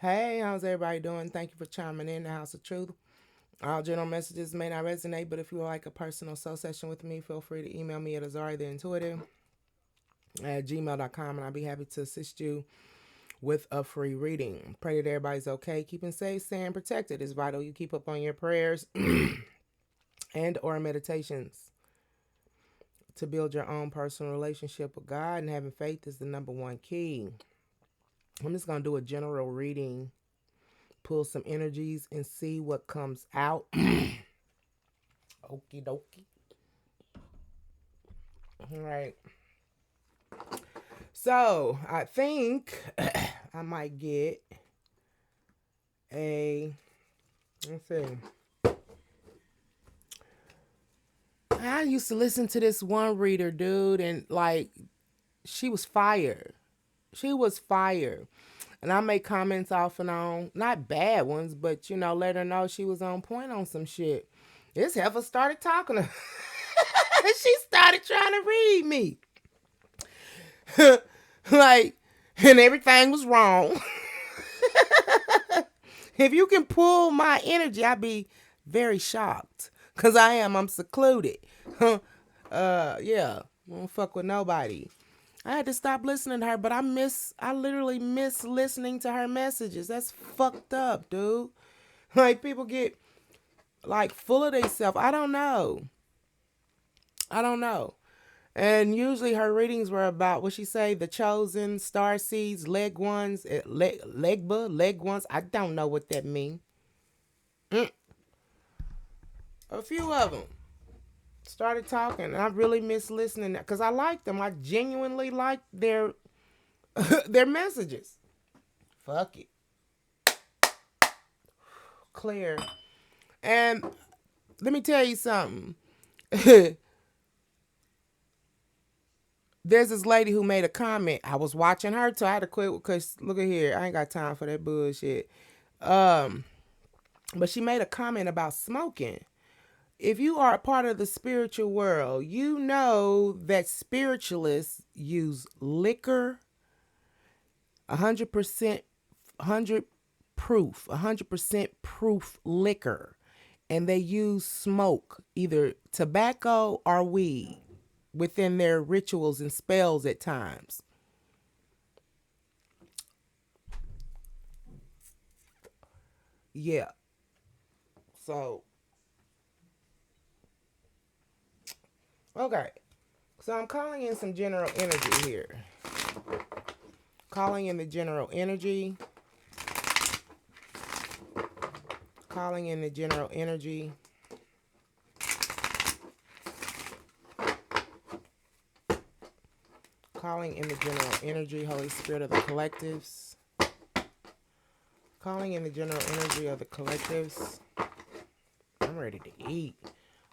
Hey, how's everybody doing? Thank you for chiming in the House of Truth. All general messages may not resonate, but if you would like a personal soul session with me, feel free to email me at AZARIATHEINTUITIVE at gmail.com, and I'll be happy to assist you with a free reading. Pray that everybody's okay, keeping safe, staying protected. It's vital you keep up on your prayers and or meditations to build your own personal relationship with God, and having faith is the number one key. I'm just going to do a general reading, pull some energies, and see what comes out. Okie dokie. All right. So I think I might get a. Let's see. I used to listen to this one reader, dude, and like she was fire. She was fire. And I make comments off and on, not bad ones, but let her know she was on point on some shit. This heifer started talking to she started trying to read me. Like, and everything was wrong. If you can pull my energy, I'd be very shocked. Cause I'm secluded. Yeah. I don't fuck with nobody. I had to stop listening to her, but I literally miss listening to her messages. That's fucked up, dude. Like people get like full of themselves. I don't know. I don't know. And usually her readings were about what she say, the chosen, star seeds, leg ones, leg ones. I don't know what that means. A few of them started talking, and I really miss listening because I like them. I genuinely like their their messages. Fuck it, clear. And let me tell you something. There's this lady who made a comment. I was watching her, so I had to quit because look at here, I ain't got time for that bullshit. Um, but she made a comment about smoking. If you are a part of the spiritual world, you know that spiritualists use liquor, 100%, 100% proof liquor, and they use smoke, either tobacco or weed, within their rituals and spells at times. Yeah. So, okay. So I'm calling in some general energy here. Calling in the general energy. Calling in the general energy. Calling in the general energy, Holy Spirit of the collectives. Calling in the general energy of the collectives. I'm ready to eat.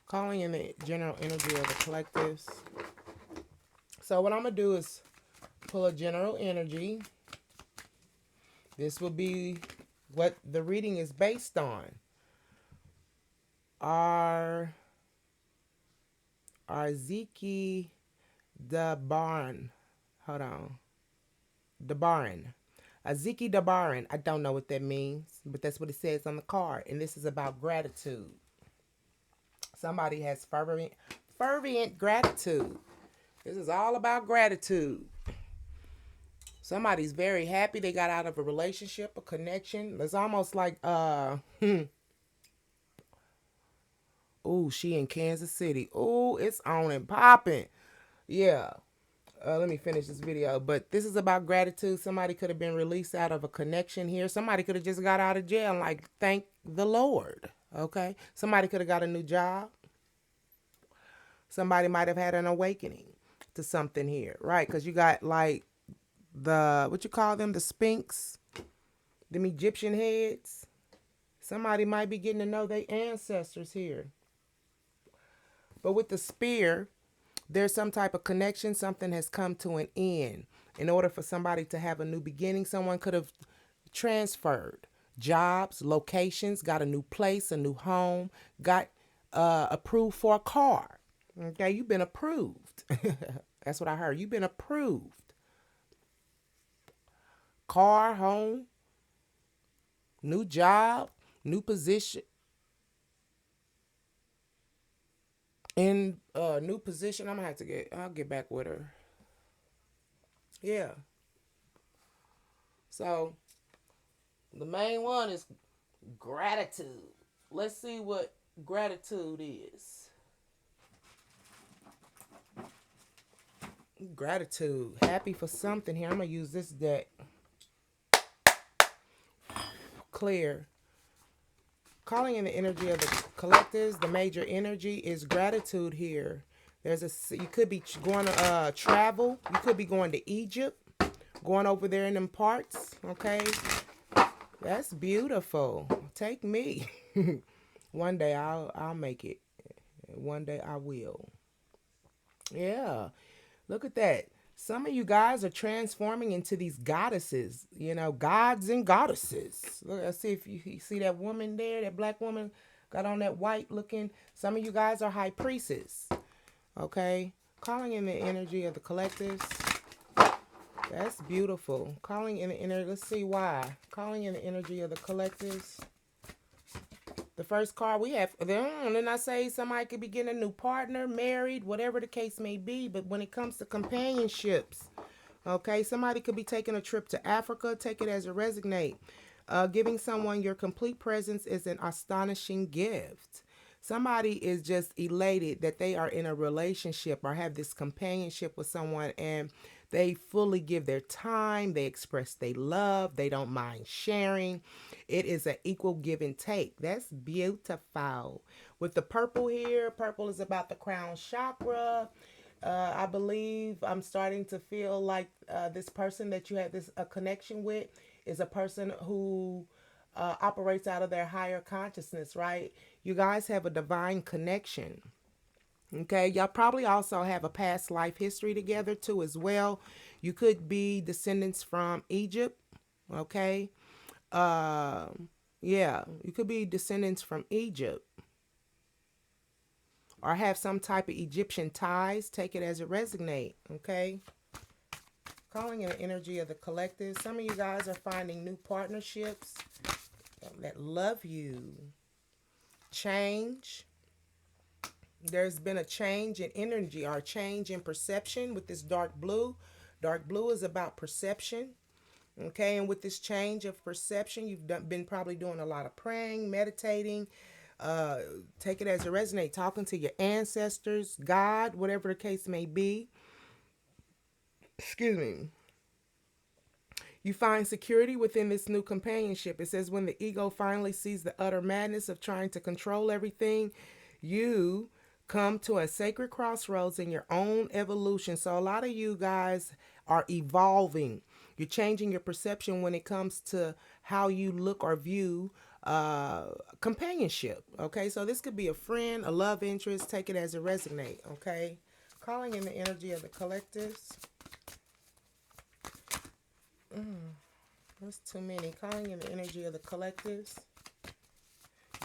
Calling in the general energy of the collectives. So what I'm going to do is pull a general energy. This will be what the reading is based on. Arziki Dabaran. Hold on. Dabaran. Aziki Dabaran. I don't know what that means, but that's what it says on the card. And this is about gratitude. Somebody has fervent gratitude. This is all about gratitude. Somebody's very happy they got out of a relationship, a connection. It's almost like ooh, she in Kansas City. Ooh, it's on and popping. Yeah. Let me finish this video. But this is about gratitude. Somebody could have been released out of a connection here. Somebody could have just got out of jail and like, thank the Lord. Okay. Somebody could have got a new job. Somebody might have had an awakening to something here, right? Because you got like what you call them, the Sphinx, them Egyptian heads. Somebody might be getting to know their ancestors here. But with the spear, there's some type of connection. Something has come to an end. In order for somebody to have a new beginning, someone could have transferred jobs, locations, got a new place, a new home, got approved for a car. Okay, you've been approved. That's what I heard. You've been approved. Car, home, new job, new position, in new position. I'll get back with her. Yeah. So the main one is gratitude. Let's see what gratitude is. Gratitude. Happy for something here. I'm going to use this deck. Clear. Calling in the energy of the collectives, the major energy is gratitude here. You could be going to travel. You could be going to Egypt, going over there in them parts. Okay. That's beautiful. Take me. One day I'll make it. One day I will. Yeah. Look at that. Some of you guys are transforming into these goddesses, gods and goddesses. Look, let's see if you see that woman there, that black woman got on that white looking. Some of you guys are high priestesses. Okay. Calling in the energy of the collectives. That's beautiful. Calling in the energy. Let's see why. Calling in the energy of the collectives. The first card we have, then I say somebody could be getting a new partner, married, whatever the case may be. But when it comes to companionships, okay, somebody could be taking a trip to Africa. Take it as a resonate. Giving someone your complete presence is an astonishing gift. Somebody is just elated that they are in a relationship or have this companionship with someone, and they fully give their time. They express their love. They don't mind sharing. It is an equal give and take. That's beautiful. With the purple here, purple is about the crown chakra. I believe I'm starting to feel like this person that you have a connection with is a person who operates out of their higher consciousness, right? You guys have a divine connection. Okay, y'all probably also have a past life history together too as well. You could be descendants from Egypt. Okay. Yeah, you could be descendants from Egypt or have some type of Egyptian ties. Take it as it resonate. Okay. Calling in the energy of the collective. Some of you guys are finding new partnerships that love you. Change. There's been a change in energy or a change in perception with this dark blue. Dark blue is about perception. Okay, and with this change of perception, you've been probably doing a lot of praying, meditating. Take it as it resonates. Talking to your ancestors, God, whatever the case may be. Excuse me. You find security within this new companionship. It says when the ego finally sees the utter madness of trying to control everything, you come to a sacred crossroads in your own evolution. So a lot of you guys are evolving. You're changing your perception when it comes to how you look or view companionship. Okay, so this could be a friend, a love interest. Take it as it resonate. Okay, calling in the energy of the collectives. That's too many. Calling in the energy of the collectives.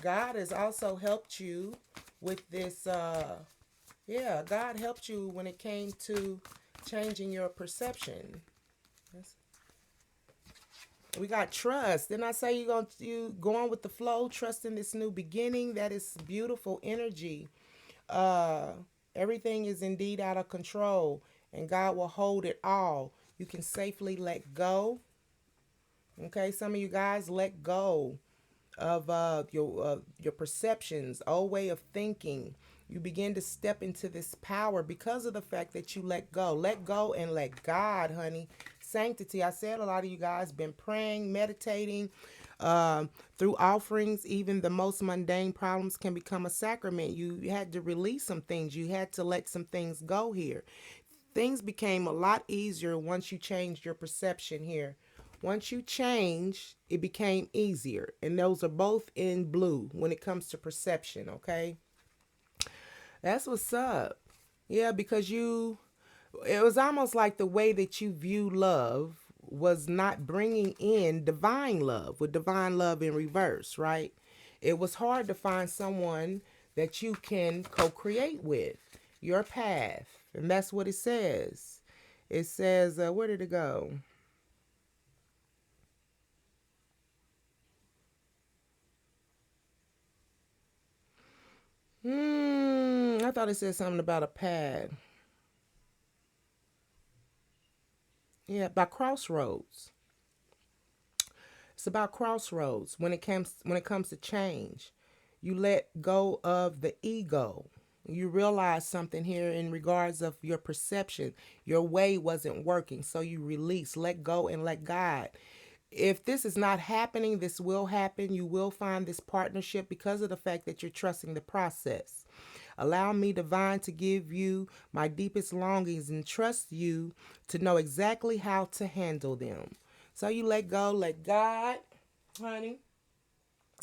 God has also helped you with this. God helped you when it came to changing your perception. We got trust. Didn't I say you going with the flow, trusting this new beginning? That is beautiful energy. Everything is indeed out of control, and God will hold it all. You can safely let go. Okay, some of you guys let go of your perceptions, old way of thinking. You begin to step into this power because of the fact that you let go. Let go and let God, honey. Sanctity. I said a lot of you guys been praying, meditating, through offerings. Even the most mundane problems can become a sacrament. You had to release some things. You had to let some things go here. Things became a lot easier once you changed your perception here. Once you change, it became easier. And those are both in blue when it comes to perception, okay? That's what's up. Yeah, because it was almost like the way that you view love was not bringing in divine love, with divine love in reverse, right? It was hard to find someone that you can co-create with, your path. And that's what it says. It says, where did it go? I thought it said something about a pad. Yeah, by crossroads. It's about crossroads when it comes to change. You let go of the ego. You realize something here in regards of your perception. Your way wasn't working, so you release, let go, and let God. If this is not happening, this will happen. You will find this partnership because of the fact that you're trusting the process. Allow me, divine, to give you my deepest longings and trust you to know exactly how to handle them. So you let go, let God, honey.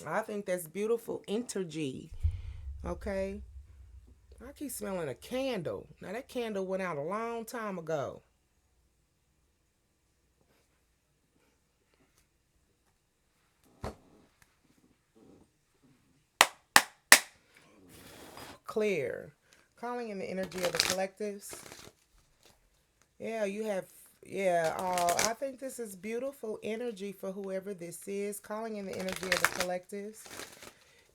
I think that's beautiful energy. Okay. I keep smelling a candle. Now that candle went out a long time ago. Clear. Calling in the energy of the collectives. Yeah, you have. Yeah, I think this is beautiful energy for whoever this is. Calling in the energy of the collectives.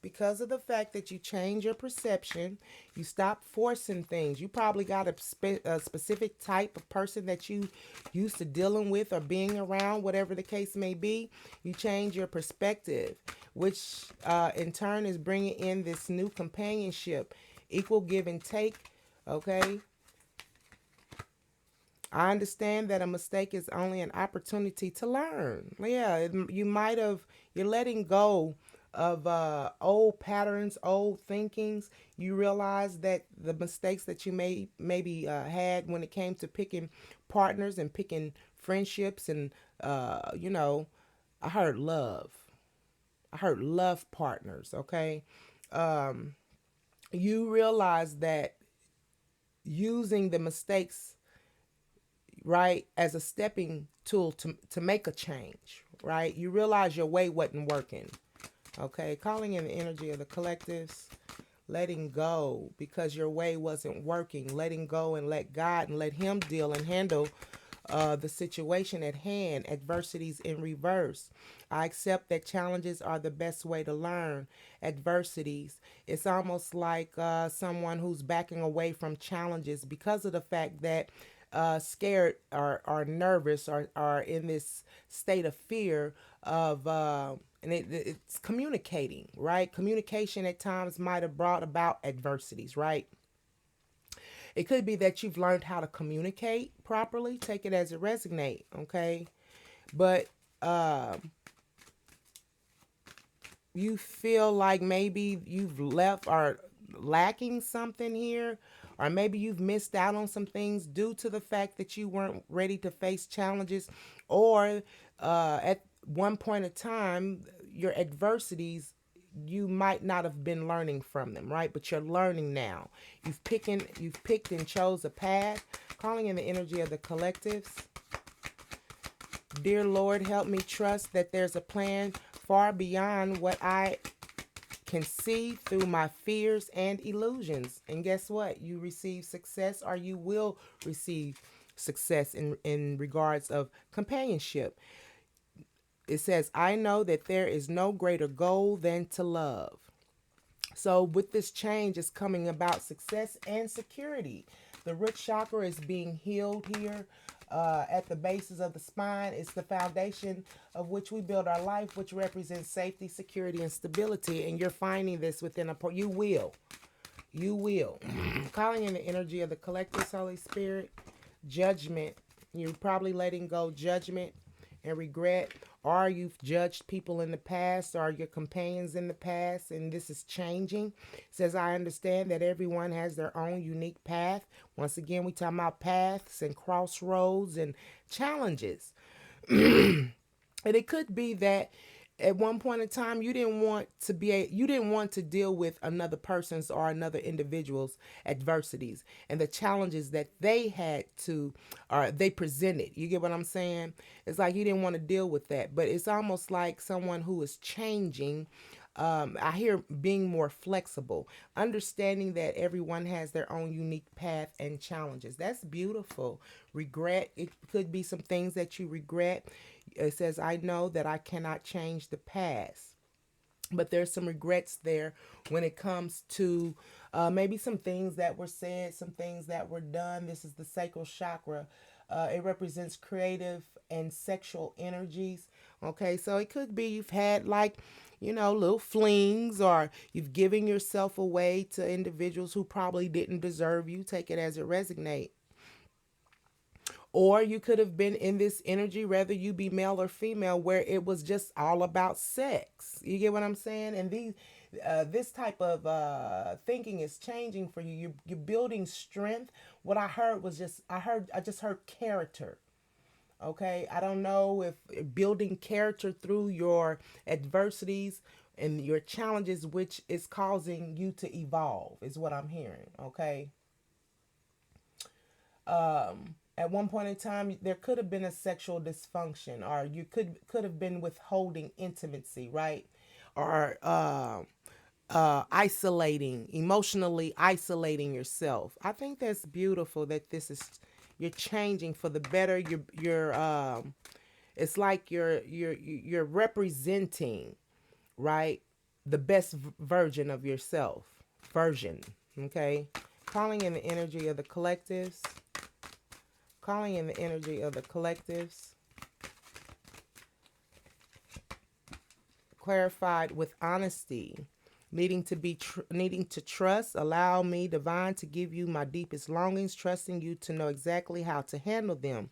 Because of the fact that you change your perception, you stop forcing things. You probably got a specific type of person that you used to dealing with or being around, whatever the case may be. You change your perspective, which in turn is bringing in this new companionship, equal give and take. Okay. I understand that a mistake is only an opportunity to learn. Yeah, you might have, you're letting go of old patterns, old thinkings. You realize that the mistakes that you maybe had when it came to picking partners and picking friendships and, I heard love. I heard love partners, okay? You realize that using the mistakes, right, as a stepping tool to make a change, right? You realize your way wasn't working. Okay, calling in the energy of the collectives, letting go because your way wasn't working, letting go and let God and let Him deal and handle the situation at hand, adversities in reverse. I accept that challenges are the best way to learn. Adversities, it's almost like someone who's backing away from challenges because of the fact that scared or nervous or are in this state of fear of and it's communicating, right? Communication at times might have brought about adversities, right? It could be that you've learned how to communicate properly. Take it as it resonates, okay? But you feel like maybe you've left or lacking something here, or maybe you've missed out on some things due to the fact that you weren't ready to face challenges, or at one point in time, your adversities, you might not have been learning from them, right? But you're learning now. You've picked and chose a path. Calling in the energy of the collectives. Dear Lord, help me trust that there's a plan far beyond what I can see through my fears and illusions. And guess what? You receive success, or you will receive success in regards of companionship. It says, I know that there is no greater goal than to love. So with this change is coming about success and security. The root chakra is being healed here at the bases of the spine. It's the foundation of which we build our life, which represents safety, security, and stability. And you're finding this within you will. You will. Calling in the energy of the collective Holy Spirit. Judgment. You're probably letting go judgment and regret, or you've judged people in the past or your companions in the past, and this is changing. It says, I understand that everyone has their own unique path. Once again, we talking about paths and crossroads and challenges. And it could be that at one point in time you didn't want to deal with another person's or another individual's adversities and the challenges that they had to or they presented. You get what I'm saying? It's like you didn't want to deal with that, but it's almost like someone who is changing. I hear being more flexible, understanding that everyone has their own unique path and challenges. That's beautiful. Regret, it could be some things that you regret. It says, I know that I cannot change the past. but there's some regrets there when it comes to maybe some things that were said, some things that were done. This is the sacral chakra. It represents creative and sexual energies. Okay, so it could be you've had like, little flings, or you've given yourself away to individuals who probably didn't deserve you. Take it as it resonates. Or you could have been in this energy, whether you be male or female, where it was just all about sex. You get what I'm saying? And this type of thinking is changing for you. You're building strength. What I heard was I just heard character. Okay, I don't know if building character through your adversities and your challenges, which is causing you to evolve, is what I'm hearing. Okay, at one point in time there could have been a sexual dysfunction, or you could have been withholding intimacy, right? Or isolating, emotionally isolating yourself. I think that's beautiful that this is, you're changing for the better. You're it's like you're representing, right, the best version of yourself, version. Okay, calling in the energy of the collectives, calling in the energy of the collectives, clarified with honesty, needing to trust. Allow me, divine, to give you my deepest longings, trusting you to know exactly how to handle them.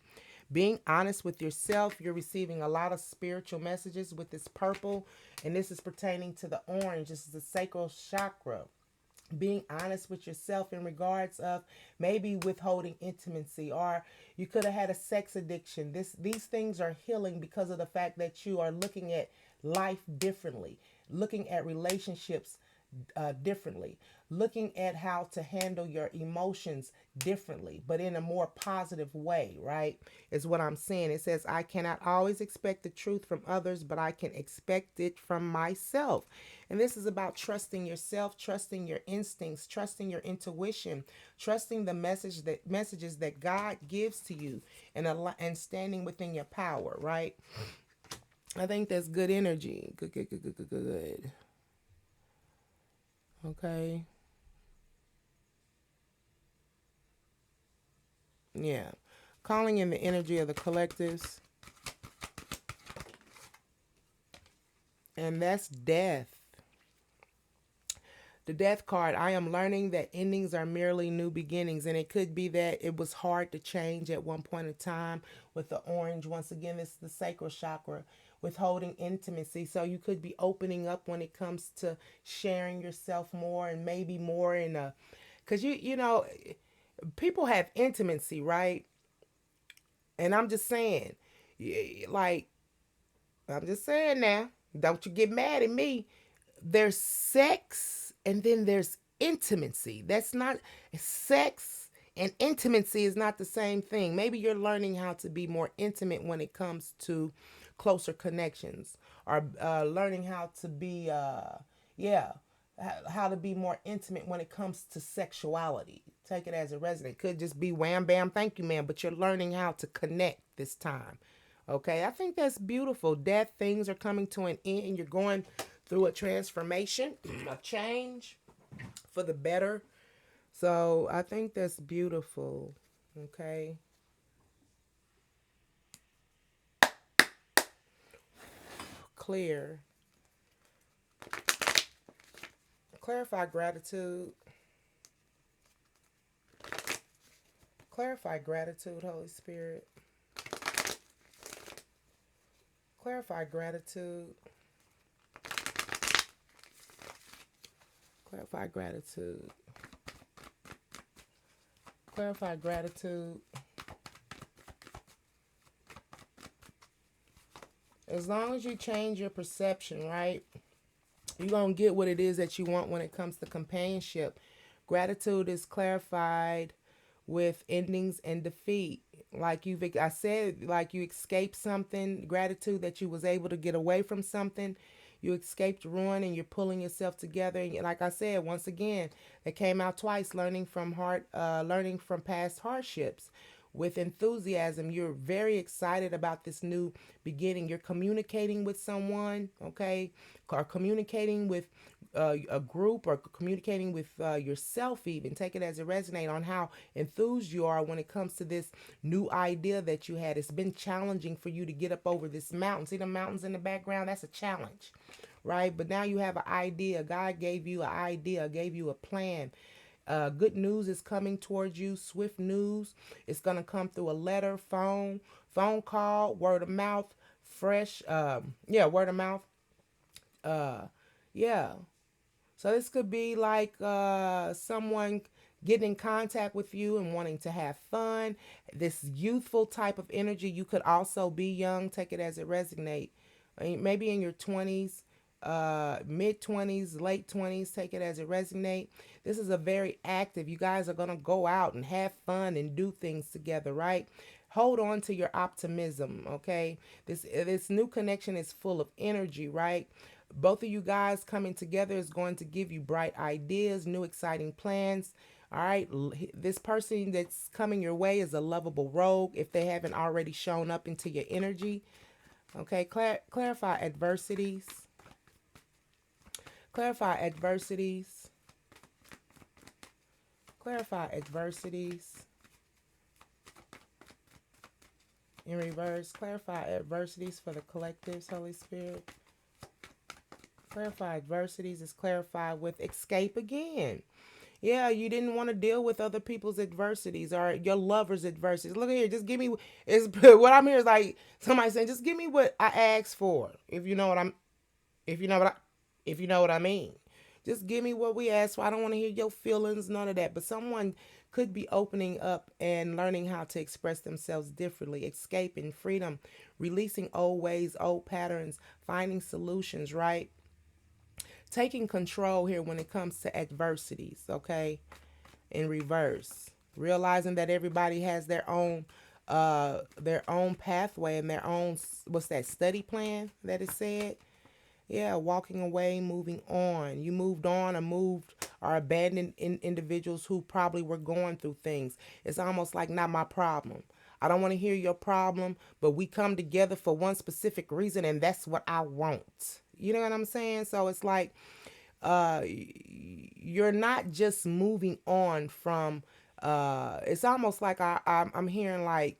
Being honest with yourself. You're receiving a lot of spiritual messages with this purple, and this is pertaining to the orange. This is the sacral chakra. Being honest with yourself in regards of maybe withholding intimacy, or you could have had a sex addiction. These things are healing because of the fact that you are looking at life differently, looking at relationships differently, looking at how to handle your emotions differently, but in a more positive way, right? Is what I'm saying. It says, I cannot always expect the truth from others, but I can expect it from myself. And this is about trusting yourself, trusting your instincts, trusting your intuition, trusting the messages that God gives to you, and standing within your power, right? I think that's good energy. Good. Okay. Yeah. Calling in the energy of the collectives. And that's death. The death card. I am learning that endings are merely new beginnings. And it could be that it was hard to change at one point in time with the orange. Once again, this is the sacral chakra, withholding intimacy. So you could be opening up when it comes to sharing yourself more, and maybe more in a, because people have intimacy, right? And I'm just saying, like, I'm just saying now, don't you get mad at me. There's sex and then there's intimacy. That's not sex, and intimacy is not the same thing. Maybe you're learning how to be more intimate when it comes to closer connections, or learning how to be, yeah, how to be more intimate when it comes to sexuality. Take it as a resident. Could just be wham bam, thank you, man. But you're learning how to connect this time. Okay, I think that's beautiful. Death, things are coming to an end. You're going through a transformation, a change for the better. So I think that's beautiful. Okay. Clear. Clarify gratitude. Clarify gratitude, Holy Spirit. Clarify gratitude. Clarify gratitude. Clarify gratitude. As long as you change your perception, right, you're going to get what it is that you want when it comes to companionship. Gratitude is clarified with endings and defeat. Like I said, like you escaped something. Gratitude that you was able to get away from something. You escaped ruin and you're pulling yourself together. And like I said, once again, it came out twice. Learning from past hardships, with enthusiasm. You're very excited about this new beginning. You're communicating with someone, okay, or communicating with a group, or communicating with yourself. Even take it as it resonates on how enthused you are when it comes to this new idea that you had. It's been challenging for you to get up over this mountain. See the mountains in the background? That's a challenge, right? But now you have an idea. God gave you an idea, gave you a plan. Good news is coming towards you. Swift news. It's gonna come through a letter, phone call, word of mouth, fresh. Yeah, word of mouth. Yeah. So this could be like someone getting in contact with you and wanting to have fun. This youthful type of energy. You could also be young. Take it as it resonate. Maybe in your 20s, mid 20s, late 20s. Take it as it resonate. This is a very active. You guys are gonna go out and have fun and do things together, right? Hold on to your optimism, okay? This new connection is full of energy, right? Both of you guys coming together is going to give you bright ideas, new exciting plans. All right, this person that's coming your way is a lovable rogue if they haven't already shown up into your energy. Okay, clarify adversities. Clarify adversities. Clarify adversities. In reverse, clarify adversities for the collectives, Holy Spirit. Clarify adversities is clarified with escape again. Yeah, you didn't want to deal with other people's adversities or your lover's adversities. Look here, just give me. It's what I'm here is like somebody saying, just give me what I asked for. If you know what I'm, if you know what I, if you know what I mean, just give me what we asked for. I don't want to hear your feelings, none of that. But someone could be opening up and learning how to express themselves differently, escaping freedom, releasing old ways, old patterns, finding solutions. Right. Taking control here when it comes to adversities, okay? In reverse. Realizing that everybody has their own pathway and their own what's that study plan that is said? Yeah, walking away, moving on. You moved on or moved or abandoned individuals who probably were going through things. It's almost like not my problem. I don't want to hear your problem, but we come together for one specific reason, and that's what I want. You know what I'm saying? So it's like you're not just moving on from. It's almost like I'm hearing like,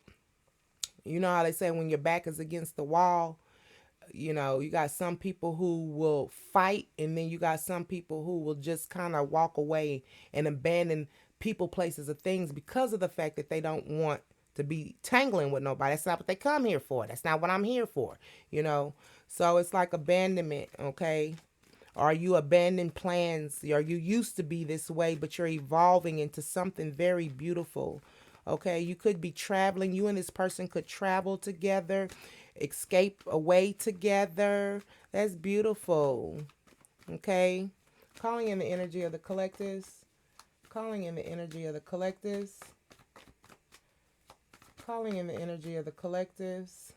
you know how they say when your back is against the wall, you know, you got some people who will fight, and then you got some people who will just kind of walk away and abandon people, places, or things because of the fact that they don't want to be tangling with nobody. That's not what they come here for. That's not what I'm here for, you know. So it's like abandonment, okay? Are you abandoning plans? Are you used to be this way, but you're evolving into something very beautiful? Okay, you could be traveling. You and this person could travel together, escape away together. That's beautiful. Okay, calling in the energy of the collectives. Calling in the energy of the collectives. Calling in the energy of the collectives.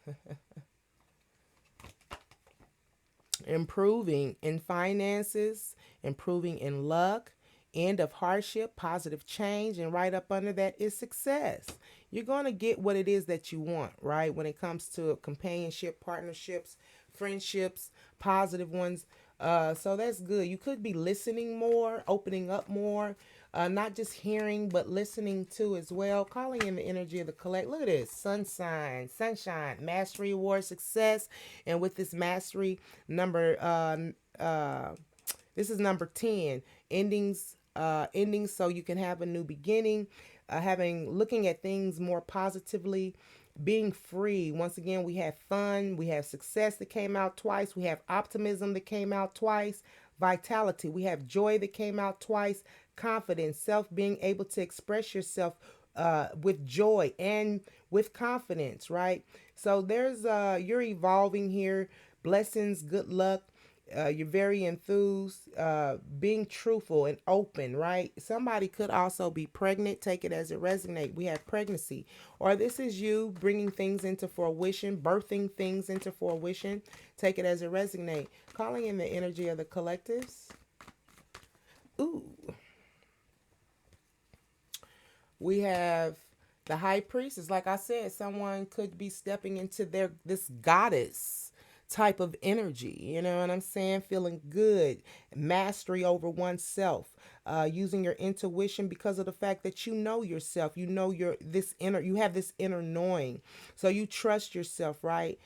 Improving in finances, improving in luck, end of hardship, positive change, and right up under that is success. You're going to get what it is that you want, right? When it comes to companionship, partnerships, friendships, positive ones. So that's good. You could be listening more, opening up more, not just hearing, but listening to as well. Calling in the energy of the collect. Look at this. Sunshine, mastery award, success. And with this mastery number, this is number 10. Endings so you can have a new beginning. Looking at things more positively, being free. Once again, we have fun, we have success that came out twice, we have optimism that came out twice, vitality, we have joy that came out twice, confidence, self, being able to express yourself with joy and with confidence, right? So there's you're evolving here. Blessings, good luck. You're very enthused, being truthful and open, right? Somebody could also be pregnant. Take it as it resonates. We have pregnancy. Or this is you bringing things into fruition, birthing things into fruition. Take it as it resonates. Calling in the energy of the collectives. Ooh. We have The high priest is, like I said, someone could be stepping into their this goddess type of energy. You know what I'm saying? Feeling good, mastery over oneself, using your intuition because of the fact that you know yourself. You know your this inner. You have this inner knowing, so you trust yourself, right?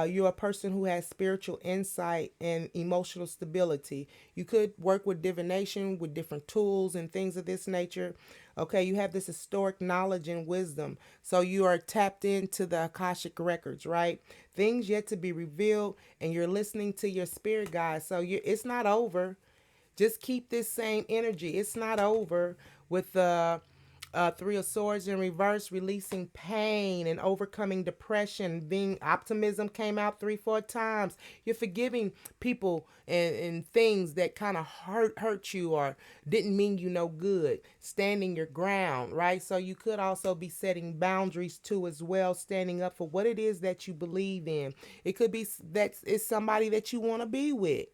You're a person who has spiritual insight and emotional stability. You could work with divination with different tools and things of this nature. Okay, you have this historic knowledge and wisdom. So you are tapped into the Akashic records, right? Things yet to be revealed, and you're listening to your spirit guides. So it's not over. Just keep this same energy. It's not over with the Three of Swords in reverse, releasing pain and overcoming depression. Being optimism came out 3, 4 times. You're forgiving people and things that kind of hurt you or didn't mean you no good. Standing your ground, right? So you could also be setting boundaries too as well, standing up for what it is that you believe in. It could be that it's somebody that you want to be with,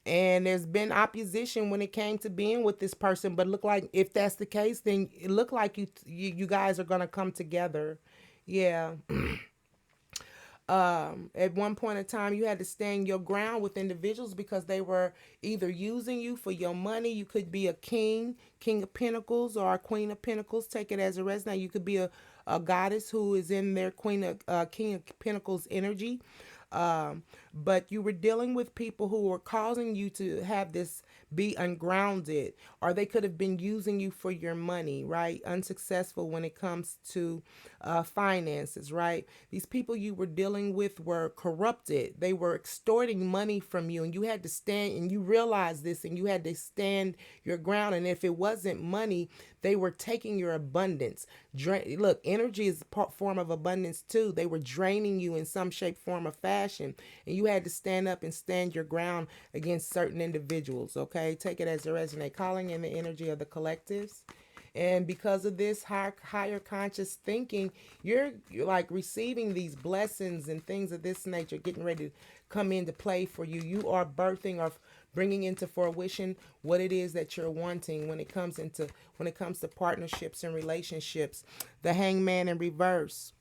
and there's been opposition when it came to being with this person, but look like if that's the case, then it look like you guys are gonna come together. Yeah. At one point in time, you had to stand your ground with individuals because they were either using you for your money. You could be a king of pentacles, or a queen of pentacles, take it as a resonate. You could be a goddess who is in their king of pentacles energy. But you were dealing with people who were causing you to have this be ungrounded, or they could have been using you for your money, right? Unsuccessful when it comes to finances, right? These people you were dealing with were corrupted. They were extorting money from you, and you had to stand, and you realized this, and you had to stand your ground. And if it wasn't money, they were taking your abundance. Look, energy is a form of abundance too. They were draining you in some shape, form, or fashion, and you had to stand up and stand your ground against certain individuals. Okay, take it as a resonate. Calling in the energy of the collectives. And because of this higher conscious thinking, you're like receiving these blessings and things of this nature, getting ready to come into play for you. You are birthing or bringing into fruition what it is that you're wanting when it comes to partnerships and relationships. The Hangman in reverse.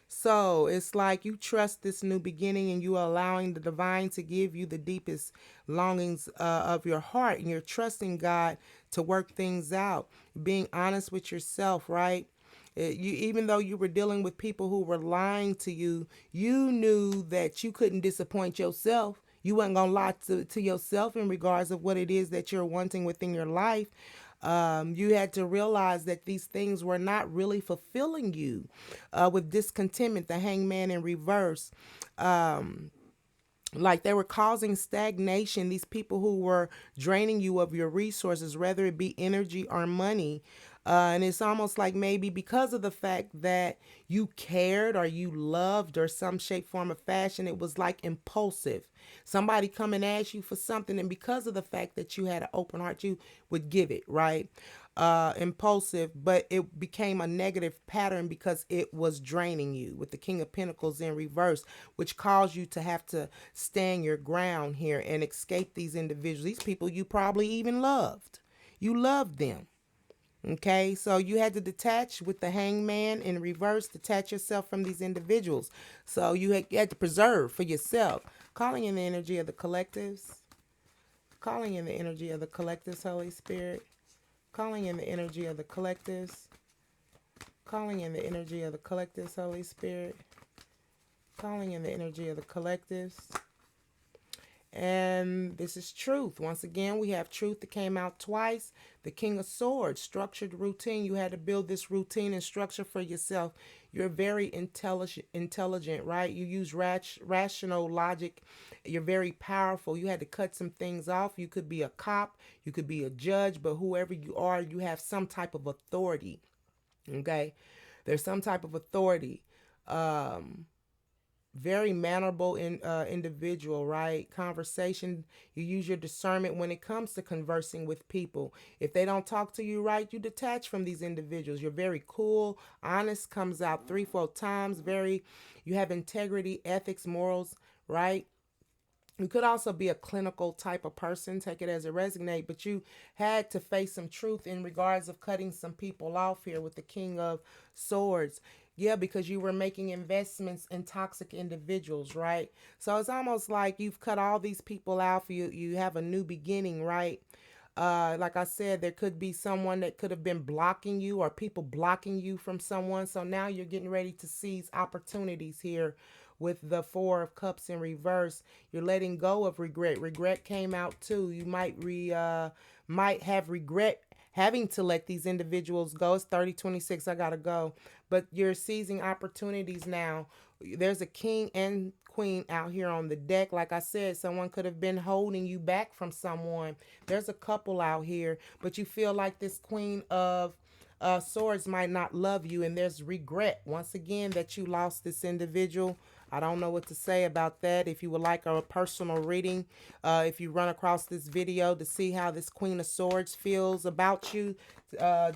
So it's like you trust this new beginning, and you are allowing the divine to give you the deepest longings of your heart, and you're trusting God to work things out, being honest with yourself, right? Even though you were dealing with people who were lying to you, you knew that you couldn't disappoint yourself. You wasn't going to lie to yourself in regards of what it is that you're wanting within your life. You had to realize that these things were not really fulfilling you. With discontentment, the Hangman in reverse, like they were causing stagnation. These people who were draining you of your resources, whether it be energy or money. And it's almost like maybe because of the fact that you cared or you loved or some shape, form, of fashion, it was like impulsive. Somebody come and ask you for something, and because of the fact that you had an open heart, you would give it, right? Impulsive, but it became a negative pattern because it was draining you, with the King of Pentacles in reverse, which caused you to have to stand your ground here and escape these individuals. These people you probably even loved. You loved them. Okay, so you had to detach with the Hangman in reverse, detach yourself from these individuals. So you had to preserve for yourself. Calling in the energy of the collectives. Calling in the energy of the collectives, Holy Spirit. Calling in the energy of the collectives. Calling in the energy of the collectives, Holy Spirit. Calling in the energy of the collectives. And this is truth. Once again, we have truth that came out twice. The King of Swords, structured routine. You had to build this routine and structure for yourself. You're very intelligent, right? You use rational logic. You're very powerful. You had to cut some things off. You could be a cop. You could be a judge. But whoever you are, you have some type of authority. Okay? There's some type of authority. Very mannerable individual, right? Conversation, you use your discernment when it comes to conversing with people. If they don't talk to you right, you detach from these individuals. You're very cool. Honest comes out 3, 4 times. You have integrity, ethics, morals, right? You could also be a clinical type of person, take it as it resonate, but you had to face some truth in regards of cutting some people off here with the King of Swords. Yeah, because you were making investments in toxic individuals, right? So it's almost like you've cut all these people out. You have a new beginning, right? Like I said, there could be someone that could have been blocking you or people blocking you from someone. So now you're getting ready to seize opportunities here with the Four of Cups in reverse. You're letting go of regret. Regret came out too. You might have regret having to let these individuals go. It's 3026. I gotta go. But you're seizing opportunities now. There's a king and queen out here on the deck. Like I said, someone could have been holding you back from someone. There's a couple out here, but you feel like this queen of swords might not love you, and there's regret once again that you lost this individual. I don't know what to say about that. If you would like a personal reading, if you run across this video to see how this Queen of Swords feels about you,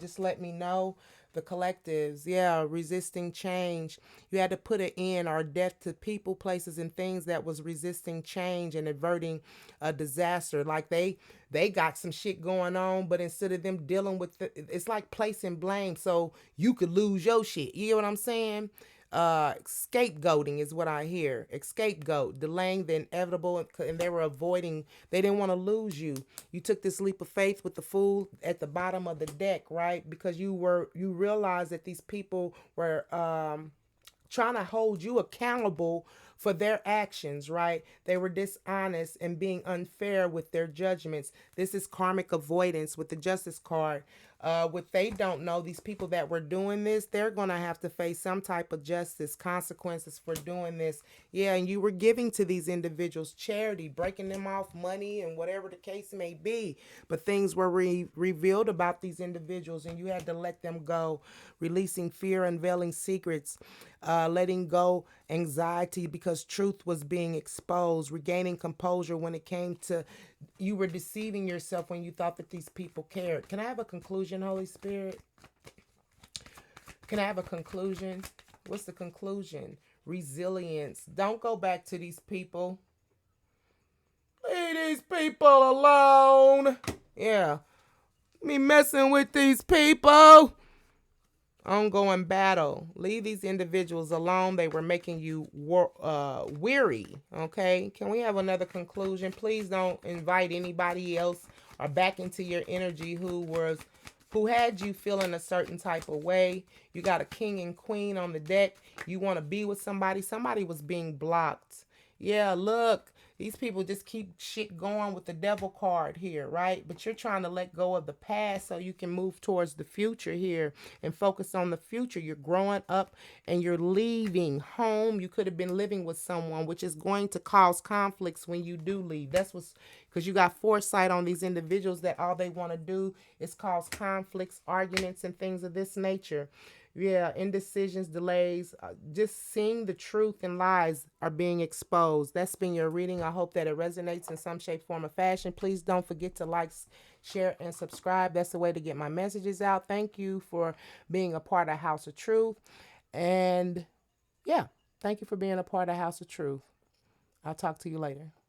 just let me know. The collectives, yeah, resisting change. You had to put an end or death to people, places, and things that was resisting change and averting a disaster. Like they got some shit going on, but instead of them dealing with it's like placing blame so you could lose your shit. You know what I'm saying? Scapegoating is what I hear. Scapegoat, delaying the inevitable, and they were avoiding. They didn't want to lose you. You took this leap of faith with the Fool at the bottom of the deck, right? Because you realized that these people were trying to hold you accountable for their actions, right? They were dishonest and being unfair with their judgments. This is karmic avoidance with the Justice card. What they don't know, these people that were doing this, they're going to have to face some type of justice, consequences for doing this. Yeah, and you were giving to these individuals charity, breaking them off money and whatever the case may be. But things were revealed about these individuals and you had to let them go, releasing fear, unveiling secrets, letting go anxiety because truth was being exposed, regaining composure when it came to you were deceiving yourself when you thought that these people cared. Can I have a conclusion, Holy Spirit? Can I have a conclusion? What's the conclusion? Resilience. Don't go back to these people. Leave these people alone. Yeah. Me messing with these people. Ongoing battle. Leave these individuals alone. They were making you weary. Okay. Can we have another conclusion? Please don't invite anybody else or back into your energy who had you feeling a certain type of way. You got a king and queen on the deck. You want to be with somebody. Somebody was being blocked. Yeah, look, these people just keep shit going with the devil card here, right? But you're trying to let go of the past so you can move towards the future here and focus on the future. You're growing up and you're leaving home. You could have been living with someone, which is going to cause conflicts when you do leave. That's what's because you got foresight on these individuals that all they want to do is cause conflicts, arguments, and things of this nature. Yeah, indecisions, delays, just seeing the truth and lies are being exposed. That's been your reading. I hope that it resonates in some shape, form, or fashion. Please don't forget to like, share, and subscribe. That's the way to get my messages out. Thank you for being a part of House of Truth. And yeah, thank you for being a part of House of Truth. I'll talk to you later.